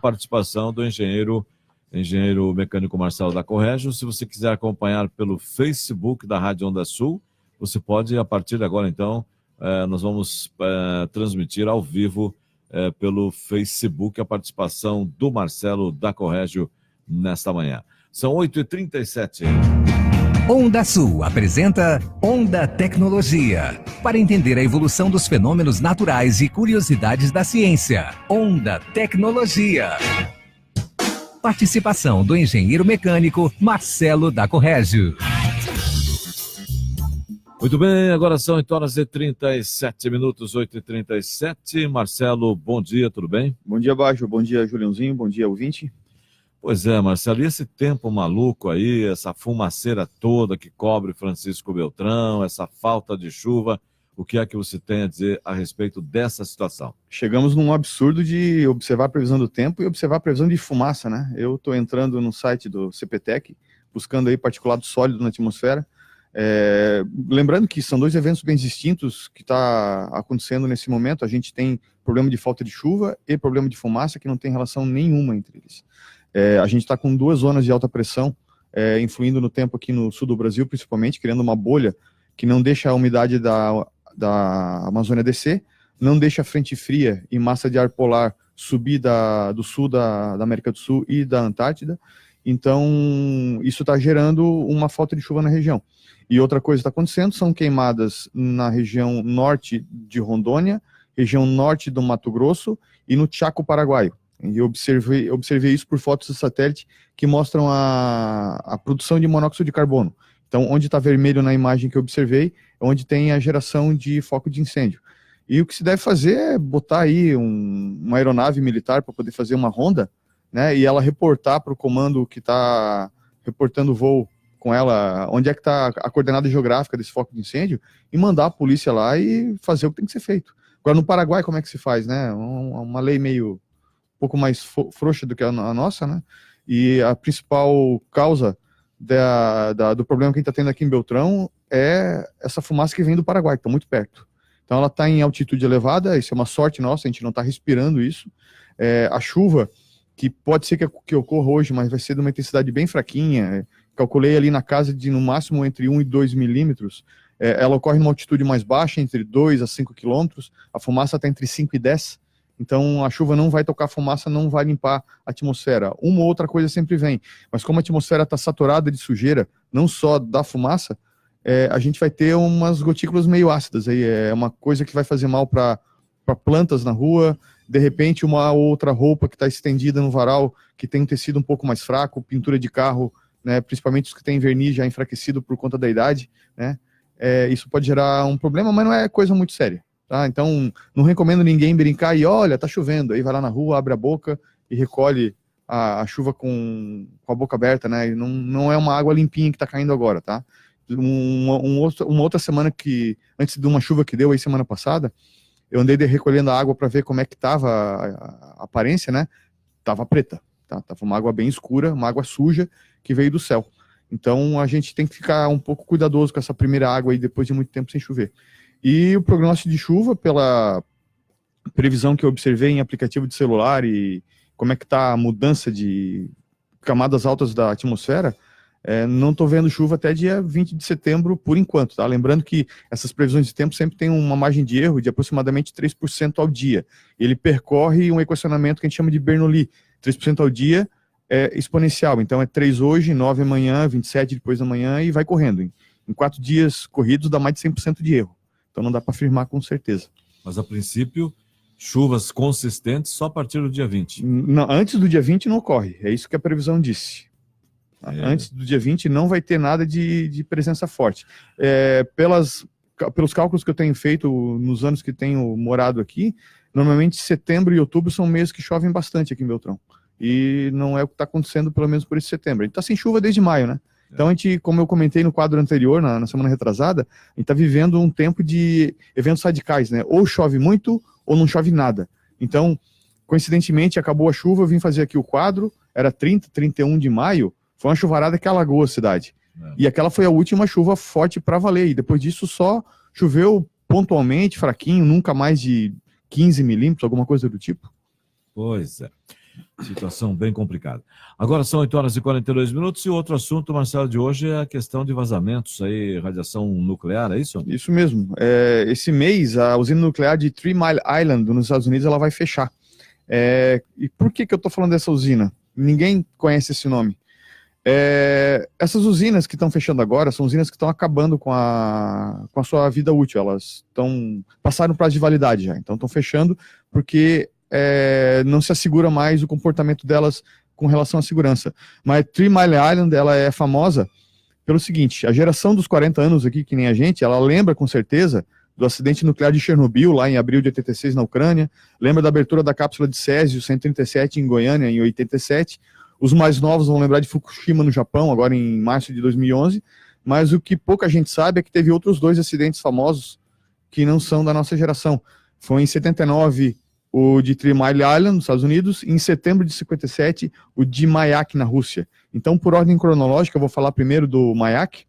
participação do engenheiro mecânico Marcelo da Corrégio. Se você quiser acompanhar pelo Facebook da Rádio Onda Sul, você pode, a partir de agora, então, nós vamos transmitir ao vivo pelo Facebook a participação do Marcelo da Corrégio nesta manhã. São 8h37. Onda Sul apresenta Onda Tecnologia, para entender a evolução dos fenômenos naturais e curiosidades da ciência. Onda Tecnologia. Participação do engenheiro mecânico Marcelo da Corrégio. Muito bem, agora são 8h37, 8h37. Marcelo, bom dia, tudo bem? Bom dia, Baixo, bom dia, Juliãozinho, bom dia, ouvinte. Pois é, Marcelo, e esse tempo maluco aí, essa fumaceira toda que cobre Francisco Beltrão, essa falta de chuva, o que é que você tem a dizer a respeito dessa situação? Chegamos num absurdo de observar a previsão do tempo e observar a previsão de fumaça, né? Eu estou entrando no site do CPTEC, buscando aí particulado sólido na atmosfera. Lembrando que são dois eventos bem distintos que está acontecendo nesse momento. A gente tem problema de falta de chuva e problema de fumaça que não tem relação nenhuma entre eles. A gente está com duas zonas de alta pressão influindo no tempo aqui no sul do Brasil, principalmente, criando uma bolha que não deixa a umidade da Amazônia descer, não deixa a frente fria e massa de ar polar subir do sul da América do Sul e da Antártida. Então, isso está gerando uma falta de chuva na região. E outra coisa que está acontecendo são queimadas na região norte de Rondônia, região norte do Mato Grosso e no Chaco Paraguaio. E eu observei isso por fotos de satélite que mostram a produção de monóxido de carbono. Então, onde está vermelho na imagem que eu observei, é onde tem a geração de foco de incêndio. E o que se deve fazer é botar aí uma aeronave militar para poder fazer uma ronda, né, e ela reportar para o comando que está reportando o voo com ela, onde é que está a coordenada geográfica desse foco de incêndio, e mandar a polícia lá e fazer o que tem que ser feito. Agora, no Paraguai, como é que se faz, né? Uma lei meio um pouco mais frouxa do que a nossa, né? E a principal causa do problema que a gente está tendo aqui em Beltrão é essa fumaça que vem do Paraguai, que está muito perto. Então ela está em altitude elevada, isso é uma sorte nossa, a gente não está respirando isso. A chuva, que pode ser que ocorra hoje, mas vai ser de uma intensidade bem fraquinha, calculei ali na casa de no máximo entre 1 e 2 milímetros, ela ocorre numa altitude mais baixa, entre 2 a 5 quilômetros, a fumaça está entre 5 e 10. Então a chuva não vai tocar a fumaça, não vai limpar a atmosfera. Uma ou outra coisa sempre vem, mas como a atmosfera está saturada de sujeira, não só da fumaça, a gente vai ter umas gotículas meio ácidas. Aí é uma coisa que vai fazer mal para plantas na rua, de repente uma outra roupa que está estendida no varal, que tem um tecido um pouco mais fraco, pintura de carro, né, principalmente os que têm verniz já enfraquecido por conta da idade, né, isso pode gerar um problema, mas não é coisa muito séria. Tá? Então, não recomendo ninguém brincar e olha, tá chovendo, aí vai lá na rua, abre a boca e recolhe a chuva com a boca aberta, né? E não é uma água limpinha que tá caindo agora, tá? Uma outra semana antes de uma chuva que deu aí semana passada, eu andei recolhendo a água para ver como é que tava a aparência, né? Tava preta, tá? Tava uma água bem escura, uma água suja que veio do céu. Então, a gente tem que ficar um pouco cuidadoso com essa primeira água aí depois de muito tempo sem chover. E o prognóstico de chuva, pela previsão que eu observei em aplicativo de celular e como é que está a mudança de camadas altas da atmosfera, não estou vendo chuva até dia 20 de setembro por enquanto. Tá? Lembrando que essas previsões de tempo sempre tem uma margem de erro de aproximadamente 3% ao dia. Ele percorre um equacionamento que a gente chama de Bernoulli. 3% ao dia é exponencial, então é 3 hoje, 9 amanhã, 27 depois da manhã e vai correndo. Em 4 dias corridos dá mais de 100% de erro. Então não dá para afirmar com certeza. Mas a princípio, chuvas consistentes só a partir do dia 20. Não, antes do dia 20 não ocorre, é isso que a previsão disse. Antes do dia 20 não vai ter nada de presença forte. Pelos cálculos que eu tenho feito nos anos que tenho morado aqui, normalmente setembro e outubro são meses que chovem bastante aqui em Beltrão. E não é o que está acontecendo, pelo menos por esse setembro. A gente está sem chuva desde maio, né? Então, a gente, como eu comentei no quadro anterior, na semana retrasada, a gente está vivendo um tempo de eventos radicais, né? Ou chove muito, ou não chove nada. Então, coincidentemente, acabou a chuva, eu vim fazer aqui o quadro, era 30, 31 de maio, foi uma chuvarada que alagou a cidade. E aquela foi a última chuva forte para valer. E depois disso só choveu pontualmente, fraquinho, nunca mais de 15 milímetros, alguma coisa do tipo. Pois é. Situação bem complicada. Agora são 8h42 e o outro assunto, Marcelo, de hoje é a questão de vazamentos aí, radiação nuclear, é isso? Isso mesmo. Esse mês, a usina nuclear de 3 Mile Island, nos Estados Unidos, ela vai fechar. E por que eu estou falando dessa usina? Ninguém conhece esse nome. Essas usinas que estão fechando agora são usinas que estão acabando com a sua vida útil. Elas passaram o prazo de validade já, então estão fechando porque não se assegura mais o comportamento delas com relação à segurança. Mas 3 Mile Island, ela é famosa pelo seguinte: a geração dos 40 anos aqui, que nem a gente, ela lembra com certeza do acidente nuclear de Chernobyl, lá em abril de 86 na Ucrânia, lembra da abertura da cápsula de Césio 137 em Goiânia em 87, os mais novos vão lembrar de Fukushima no Japão, agora em março de 2011, mas o que pouca gente sabe é que teve outros 2 acidentes famosos que não são da nossa geração. Foi em 79 o de 3 Mile Island, nos Estados Unidos, e em setembro de 57 o de Mayak, na Rússia. Então, por ordem cronológica, eu vou falar primeiro do Mayak.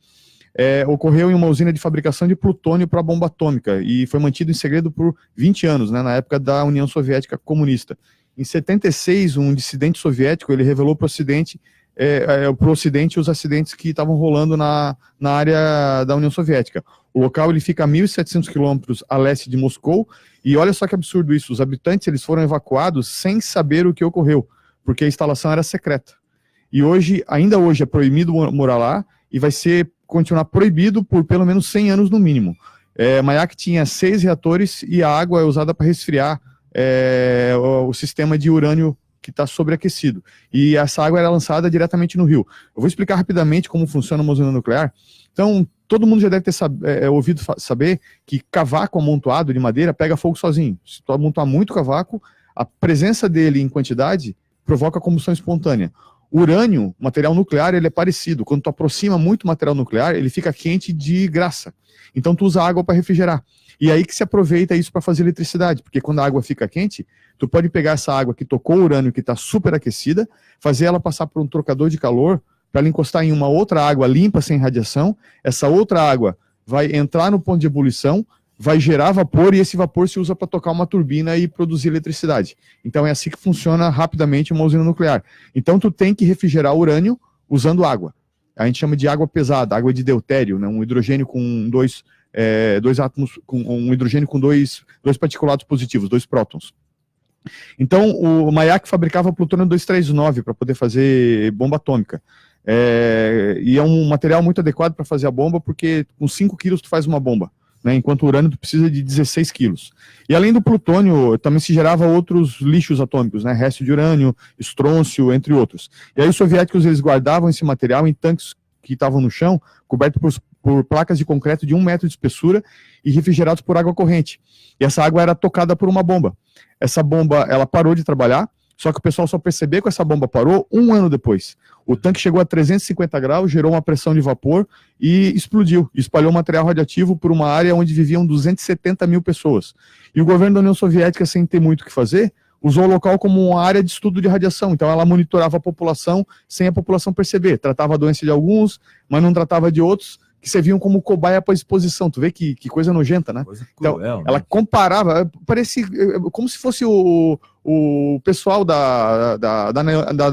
Ocorreu em uma usina de fabricação de plutônio para bomba atômica e foi mantido em segredo por 20 anos, né, na época da União Soviética comunista. Em 76, um dissidente soviético ele revelou para o Ocidente os acidentes que estavam rolando na área da União Soviética. O local ele fica a 1.700 quilômetros a leste de Moscou e olha só que absurdo isso, os habitantes eles foram evacuados sem saber o que ocorreu, porque a instalação era secreta. E ainda hoje é proibido morar lá e vai continuar proibido por pelo menos 100 anos no mínimo. Mayak tinha 6 reatores e a água é usada para resfriar o sistema de urânio que está sobreaquecido. E essa água era lançada diretamente no rio. Eu vou explicar rapidamente como funciona uma usina nuclear. Então, todo mundo já deve ter ouvido saber que cavaco amontoado de madeira pega fogo sozinho. Se tu amontoar muito cavaco, a presença dele em quantidade provoca combustão espontânea. O urânio, material nuclear, ele é parecido. Quando tu aproxima muito material nuclear, ele fica quente de graça. Então tu usa água para refrigerar. E aí que se aproveita isso para fazer eletricidade, porque quando a água fica quente, tu pode pegar essa água que tocou o urânio, que está superaquecida, fazer ela passar por um trocador de calor, para ela encostar em uma outra água limpa, sem radiação. Essa outra água vai entrar no ponto de ebulição, vai gerar vapor e esse vapor se usa para tocar uma turbina e produzir eletricidade. Então é assim que funciona rapidamente uma usina nuclear. Então tu tem que refrigerar o urânio usando água. A gente chama de água pesada, água de deutério, né? Um hidrogênio com dois átomos, um hidrogênio com dois particulados positivos, 2 prótons. Então o Mayak fabricava plutônio 239 para poder fazer bomba atômica. E é um material muito adequado para fazer a bomba, porque com 5 quilos tu faz uma bomba. Né, enquanto o urânio precisa de 16 quilos. E além do plutônio, também se gerava outros lixos atômicos, né, resto de urânio, estrôncio, entre outros. E aí os soviéticos eles guardavam esse material em tanques que estavam no chão, cobertos por placas de concreto de 1 metro de espessura e refrigerados por água corrente. E essa água era tocada por uma bomba. Essa bomba, ela parou de trabalhar, só que o pessoal só percebeu que essa bomba parou 1 ano depois. O tanque chegou a 350 graus, gerou uma pressão de vapor e explodiu. Espalhou material radioativo por uma área onde viviam 270 mil pessoas. E o governo da União Soviética, sem ter muito o que fazer, usou o local como uma área de estudo de radiação. Então ela monitorava a população sem a população perceber. Tratava a doença de alguns, mas não tratava de outros, que serviam como cobaia para exposição. Tu vê que coisa nojenta, né? Coisa cruel, então, né? ela comparava, parecia como se fosse o pessoal da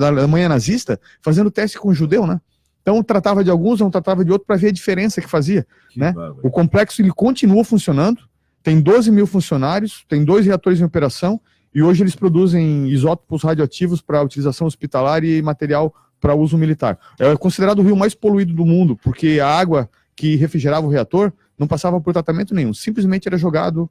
Alemanha nazista fazendo teste com o judeu, né? Então tratava de alguns, não tratava de outros, para ver a diferença que fazia, né? O complexo ele continua funcionando, tem 12 mil funcionários, tem 2 reatores em operação, e hoje eles produzem isótopos radioativos para utilização hospitalar e material para uso militar. É considerado o rio mais poluído do mundo, porque a água que refrigerava o reator não passava por tratamento nenhum, simplesmente era jogada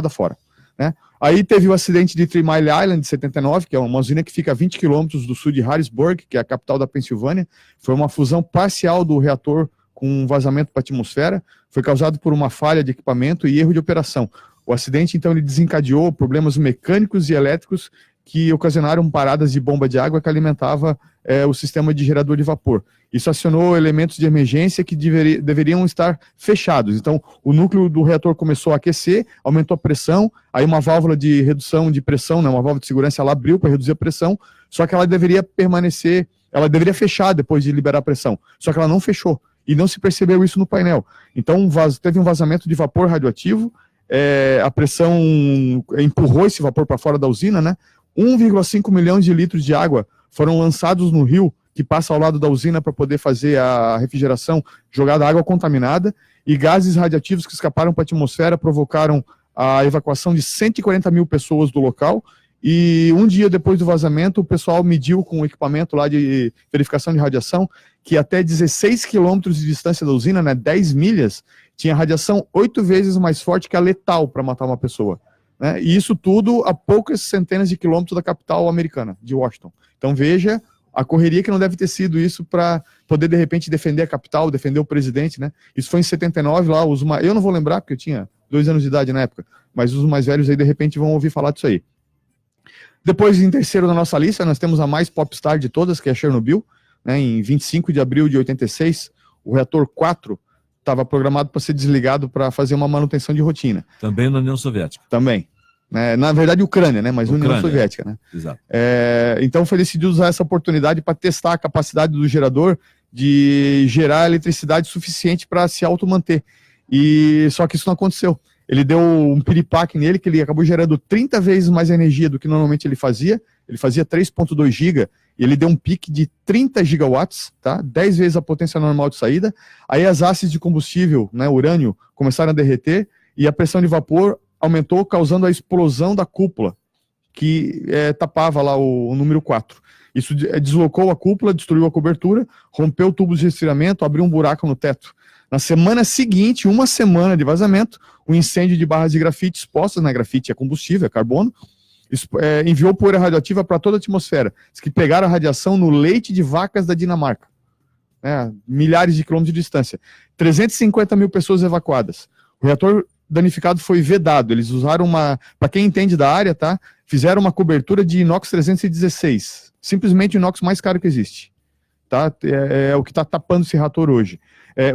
fora. Né? Aí teve o acidente de 3 Mile Island, de 79, que é uma usina que fica a 20 quilômetros do sul de Harrisburg, que é a capital da Pensilvânia. Foi uma fusão parcial do reator com um vazamento para a atmosfera, foi causado por uma falha de equipamento e erro de operação. O acidente, então, ele desencadeou problemas mecânicos e elétricos que ocasionaram paradas de bomba de água que alimentava o sistema de gerador de vapor. Isso acionou elementos de emergência que deveriam estar fechados. Então, o núcleo do reator começou a aquecer, aumentou a pressão, aí uma válvula de redução de pressão, né, uma válvula de segurança, ela abriu para reduzir a pressão, só que ela deveria permanecer, ela deveria fechar depois de liberar a pressão, só que ela não fechou, e não se percebeu isso no painel. Então, teve um vazamento de vapor radioativo, a pressão empurrou esse vapor para fora da usina, né? 1,5 milhões de litros de água foram lançados no rio, que passa ao lado da usina para poder fazer a refrigeração, jogada água contaminada, e gases radiativos que escaparam para a atmosfera provocaram a evacuação de 140 mil pessoas do local. E um dia depois do vazamento, o pessoal mediu com o equipamento lá de verificação de radiação que até 16 quilômetros de distância da usina, né, 10 milhas, tinha radiação 8 vezes mais forte que a letal para matar uma pessoa. Né? E isso tudo a poucas centenas de quilômetros da capital americana, de Washington. Então veja a correria que não deve ter sido isso para poder, de repente, defender a capital, defender o presidente, né? Isso foi em 79, lá, eu não vou lembrar, porque eu tinha 2 anos de idade na época, mas os mais velhos aí, de repente, vão ouvir falar disso aí. Depois, em terceiro na nossa lista, nós temos a mais popstar de todas, que é Chernobyl, né? Em 25 de abril de 86, o reator 4 estava programado para ser desligado para fazer uma manutenção de rotina. Também na União Soviética. Também. Na verdade, Ucrânia, né? Mas União Soviética, né? Exato. Então foi decidido usar essa oportunidade para testar a capacidade do gerador de gerar eletricidade suficiente para se automanter. Só que isso não aconteceu. Ele deu um piripaque nele, que ele acabou gerando 30 vezes mais energia do que normalmente ele fazia. Ele fazia 3,2 giga, e ele deu um pique de 30 gigawatts, tá? 10 vezes a potência normal de saída. Aí as hastes de combustível, né, urânio, começaram a derreter, e a pressão de vapor aumentou, causando a explosão da cúpula, que tapava lá o número 4. Isso deslocou a cúpula, destruiu a cobertura, rompeu tubos de resfriamento, abriu um buraco no teto. Na semana seguinte, uma semana de vazamento, o incêndio de barras de grafite expostas, na grafite é combustível, é carbono, enviou poeira radioativa para toda a atmosfera. Diz que pegaram a radiação no leite de vacas da Dinamarca, milhares de quilômetros de distância. 350 mil pessoas evacuadas. O reator danificado foi vedado. Eles usaram para quem entende da área, tá? Fizeram uma cobertura de inox 316. Simplesmente o inox mais caro que existe. Tá? É o que está tapando esse reator hoje.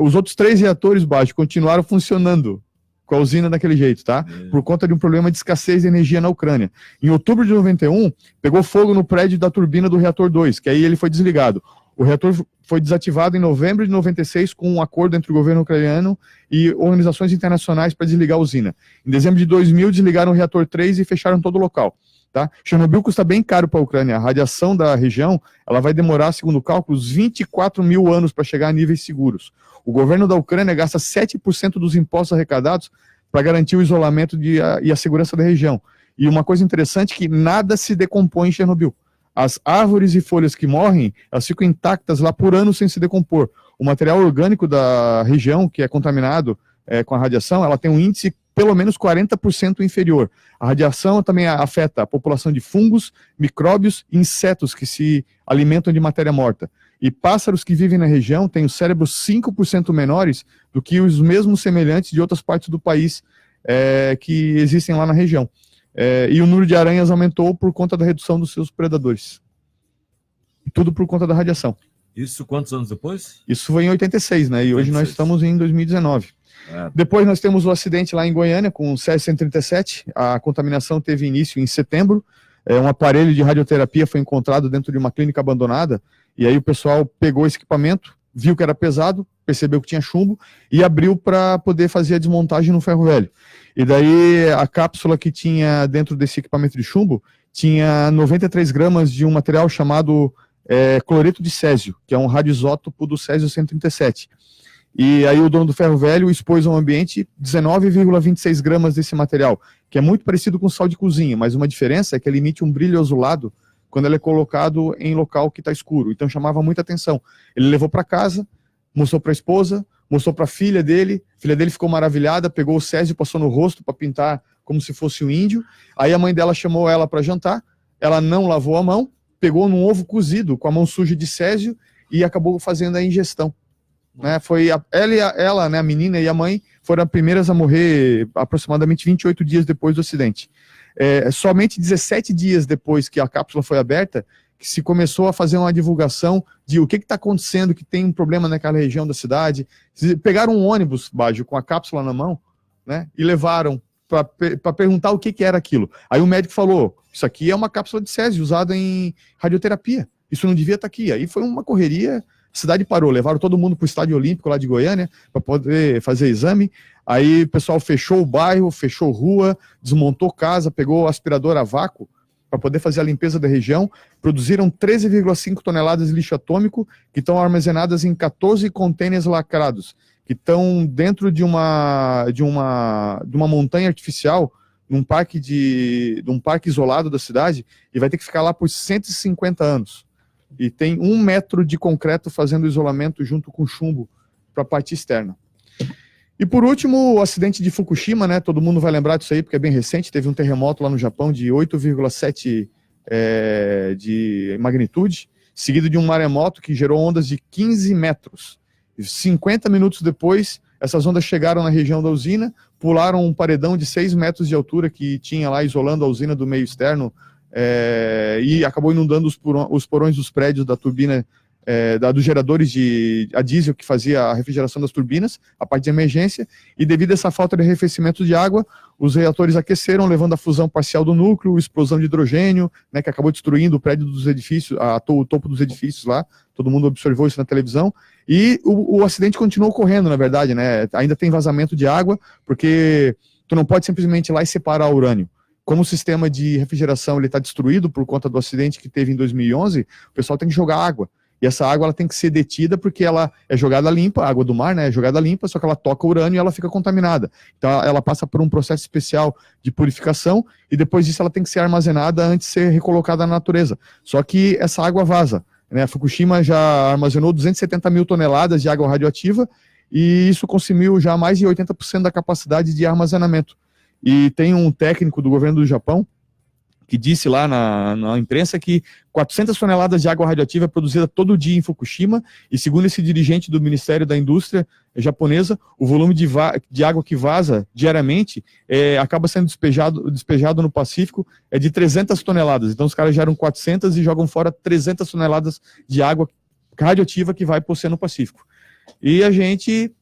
Os outros 3 reatores baixos continuaram funcionando com a usina daquele jeito, tá? Por conta de um problema de escassez de energia na Ucrânia. Em outubro de 91, pegou fogo no prédio da turbina do reator 2, que aí ele foi desligado. O reator foi desativado em novembro de 96 com um acordo entre o governo ucraniano e organizações internacionais para desligar a usina. Em dezembro de 2000, desligaram o reator 3 e fecharam todo o local. Tá? Chernobyl custa bem caro para a Ucrânia. A radiação da região ela vai demorar, segundo cálculos, 24 mil anos para chegar a níveis seguros. O governo da Ucrânia gasta 7% dos impostos arrecadados para garantir o isolamento e a segurança da região. E uma coisa interessante é que nada se decompõe em Chernobyl. As árvores e folhas que morrem, elas ficam intactas lá por anos sem se decompor. O material orgânico da região, que é contaminado com a radiação, ela tem um índice pelo menos 40% inferior. A radiação também afeta a população de fungos, micróbios e insetos que se alimentam de matéria morta. E pássaros que vivem na região têm os cérebros 5% menores do que os mesmos semelhantes de outras partes do país que existem lá na região. E o número de aranhas aumentou por conta da redução dos seus predadores. Tudo por conta da radiação. Isso quantos anos depois? Isso foi em 86, né? E hoje 86. nós estamos em 2019. Depois nós temos o acidente lá em Goiânia com o Césio-137. A contaminação teve início em setembro. Um aparelho de radioterapia foi encontrado dentro de uma clínica abandonada. E aí o pessoal pegou esse equipamento, viu que era pesado, percebeu que tinha chumbo e abriu para poder fazer a desmontagem no ferro velho. E daí a cápsula que tinha dentro desse equipamento de chumbo tinha 93 gramas de um material chamado cloreto de césio, que é um radioisótopo do Césio-137. E aí o dono do ferro velho expôs ao ambiente 19,26 gramas desse material, que é muito parecido com sal de cozinha, mas uma diferença é que ele emite um brilho azulado quando ele é colocado em local que está escuro. Então chamava muita atenção. Ele levou para casa, mostrou para a esposa, mostrou para a filha dele ficou maravilhada, pegou o césio, passou no rosto para pintar como se fosse um índio. Aí a mãe dela chamou ela para jantar, ela não lavou a mão, pegou num ovo cozido com a mão suja de césio e acabou fazendo a ingestão. Né? Foi ela, né, a menina e a mãe foram as primeiras a morrer aproximadamente 28 dias depois do acidente. Somente 17 dias depois que a cápsula foi aberta, que se começou a fazer uma divulgação de o que está acontecendo, que tem um problema naquela região da cidade. Pegaram um ônibus, Baggio, com a cápsula na mão, né, e levaram para perguntar o que era aquilo. Aí o médico falou, isso aqui é uma cápsula de césio usada em radioterapia, isso não devia estar aqui. Aí foi uma correria, a cidade parou, levaram todo mundo para o Estádio Olímpico lá de Goiânia, para poder fazer exame. Aí o pessoal fechou o bairro, fechou rua, desmontou casa, pegou aspirador a vácuo para poder fazer a limpeza da região, produziram 13,5 toneladas de lixo atômico que estão armazenadas em 14 contêineres lacrados, que estão dentro de uma montanha artificial, num parque isolado da cidade, e vai ter que ficar lá por 150 anos. E tem 1 metro de concreto fazendo isolamento junto com chumbo para a parte externa. E por último, o acidente de Fukushima, né? Todo mundo vai lembrar disso aí, porque é bem recente. Teve um terremoto lá no Japão de 8,7 de magnitude, seguido de um maremoto que gerou ondas de 15 metros. 50 minutos depois, essas ondas chegaram na região da usina, pularam um paredão de 6 metros de altura que tinha lá isolando a usina do meio externo, e acabou inundando os porões dos prédios da turbina, dos geradores a diesel que fazia a refrigeração das turbinas, a parte de emergência, e devido a essa falta de arrefecimento de água, os reatores aqueceram, levando à fusão parcial do núcleo, explosão de hidrogênio, né, que acabou destruindo o prédio dos edifícios, o topo dos edifícios lá, todo mundo observou isso na televisão, e o acidente continuou ocorrendo, na verdade, né, ainda tem vazamento de água, porque tu não pode simplesmente ir lá e separar o urânio. Como o sistema de refrigeração está destruído por conta do acidente que teve em 2011, o pessoal tem que jogar água. E essa água ela tem que ser detida porque ela é jogada limpa, a água do mar, né, é jogada limpa, só que ela toca o urânio e ela fica contaminada. Então ela passa por um processo especial de purificação e depois disso ela tem que ser armazenada antes de ser recolocada na natureza. Só que essa água vaza, né? A Fukushima já armazenou 270 mil toneladas de água radioativa e isso consumiu já mais de 80% da capacidade de armazenamento. E tem um técnico do governo do Japão que disse lá na imprensa que 400 toneladas de água radioativa é produzida todo dia em Fukushima, e segundo esse dirigente do Ministério da Indústria japonesa, o volume de água que vaza diariamente acaba sendo despejado no Pacífico de 300 toneladas. Então os caras geram 400 e jogam fora 300 toneladas de água radioativa que vai para o Oceano Pacífico. E a gente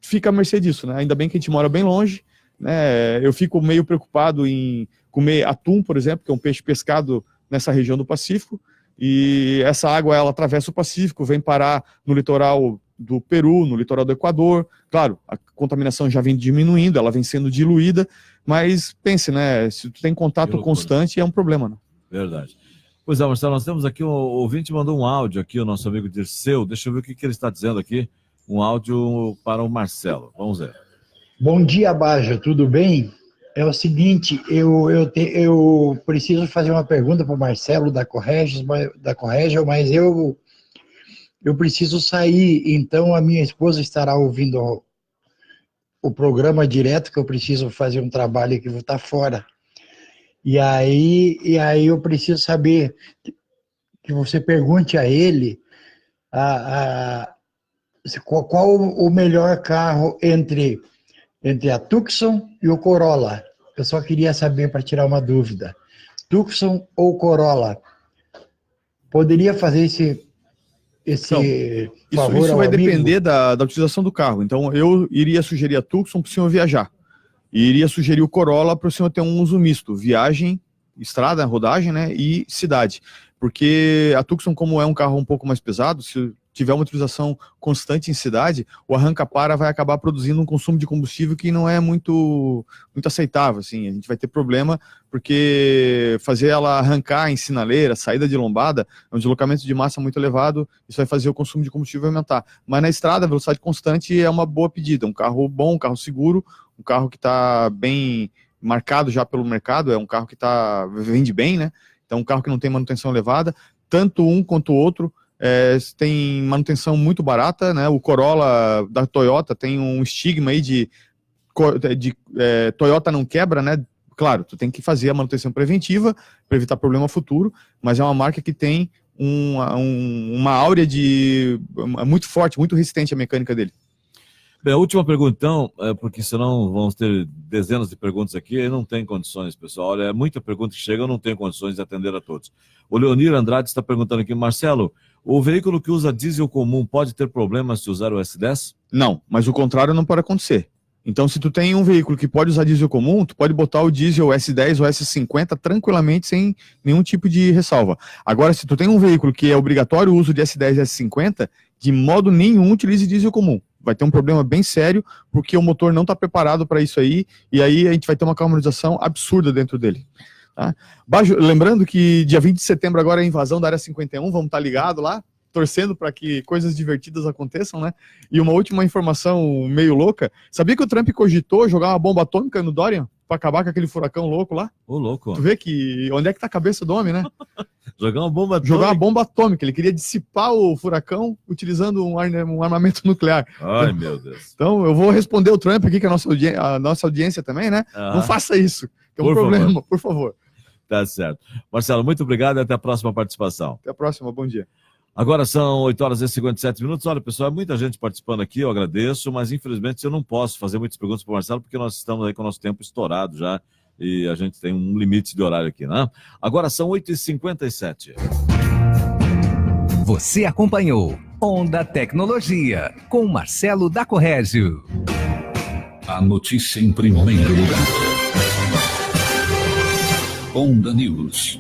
fica à mercê disso, né? Ainda bem que a gente mora bem longe, né? Eu fico meio preocupado em comer atum, por exemplo, que é um peixe pescado nessa região do Pacífico, e essa água ela atravessa o Pacífico, vem parar no litoral do Peru, no litoral do Equador. Claro, a contaminação já vem diminuindo, ela vem sendo diluída, mas pense, né, se tu tem contato constante é um problema, né? Verdade. Pois é, Marcelo, nós temos aqui, o ouvinte mandou um áudio aqui, o nosso amigo Dirceu, deixa eu ver o que ele está dizendo aqui, um áudio para o Marcelo, vamos ver. Bom dia, Baja, tudo bem? É o seguinte, eu preciso fazer uma pergunta para o Marcelo da Corregio, mas eu preciso sair, então a minha esposa estará ouvindo o programa direto, que eu preciso fazer um trabalho que vou estar fora. E aí eu preciso saber que você pergunte a ele qual o melhor carro entre a Tucson e o Corolla. Eu só queria saber para tirar uma dúvida. Tucson ou Corolla? Poderia fazer esse favor isso ao vai amigo? depender da utilização do carro. Então eu iria sugerir a Tucson para o senhor viajar. E iria sugerir o Corolla para o senhor ter um uso misto. Viagem, estrada, rodagem, né, e cidade. Porque a Tucson, como é um carro um pouco mais pesado, se tiver uma utilização constante em cidade, o arranca-para vai acabar produzindo um consumo de combustível que não é muito aceitável, assim. A gente vai ter problema porque fazer ela arrancar em sinaleira, saída de lombada, é um deslocamento de massa muito elevado, isso vai fazer o consumo de combustível aumentar. Mas na estrada, a velocidade constante é uma boa pedida, um carro bom, um carro seguro, um carro que está bem marcado já pelo mercado, é um carro que vende bem, né? Então um carro que não tem manutenção elevada, tanto um quanto o outro, tem manutenção muito barata, né? O Corolla da Toyota tem um estigma aí de Toyota não quebra, né? Claro, tu tem que fazer a manutenção preventiva para evitar problema futuro, mas é uma marca que tem uma áurea muito forte, muito resistente à mecânica dele. Bem, a última pergunta, então, porque senão vamos ter dezenas de perguntas aqui, e não tem condições, pessoal. Olha, é muita pergunta que chega, eu não tenho condições de atender a todos. O Leonir Andrade está perguntando aqui, Marcelo, o veículo que usa diesel comum pode ter problemas se usar o S10? Não, mas o contrário não pode acontecer. Então, se tu tem um veículo que pode usar diesel comum, tu pode botar o diesel S10 ou S50 tranquilamente, sem nenhum tipo de ressalva. Agora, se tu tem um veículo que é obrigatório o uso de S10 e S50, de modo nenhum utilize diesel comum. Vai ter um problema bem sério, porque o motor não está preparado para isso aí, e aí a gente vai ter uma carbonização absurda dentro dele. Tá? Lembrando que dia 20 de setembro agora é a invasão da Área 51, vamos estar ligados lá, torcendo para que coisas divertidas aconteçam, né? E uma última informação meio louca, sabia que o Trump cogitou jogar uma bomba atômica no Dorian para acabar com aquele furacão louco lá? Ô, louco. Tu vê que onde é que tá a cabeça do homem, né? Jogar uma bomba atômica. Jogar uma bomba atômica, ele queria dissipar o furacão utilizando um armamento nuclear. Ai, meu Deus. Então eu vou responder o Trump aqui, que é a nossa audiência também, né? Não faça isso, que é um problema, por favor. Tá certo. Marcelo, muito obrigado e até a próxima participação. Até a próxima, bom dia. Agora são 8h57. Olha, pessoal, é muita gente participando aqui, eu agradeço, mas infelizmente eu não posso fazer muitas perguntas para o Marcelo, porque nós estamos aí com o nosso tempo estourado já e a gente tem um limite de horário aqui, né? Agora são 8h57. Você acompanhou Onda Tecnologia, com Marcelo da Corrégio. A notícia em primeiro lugar. Onda News.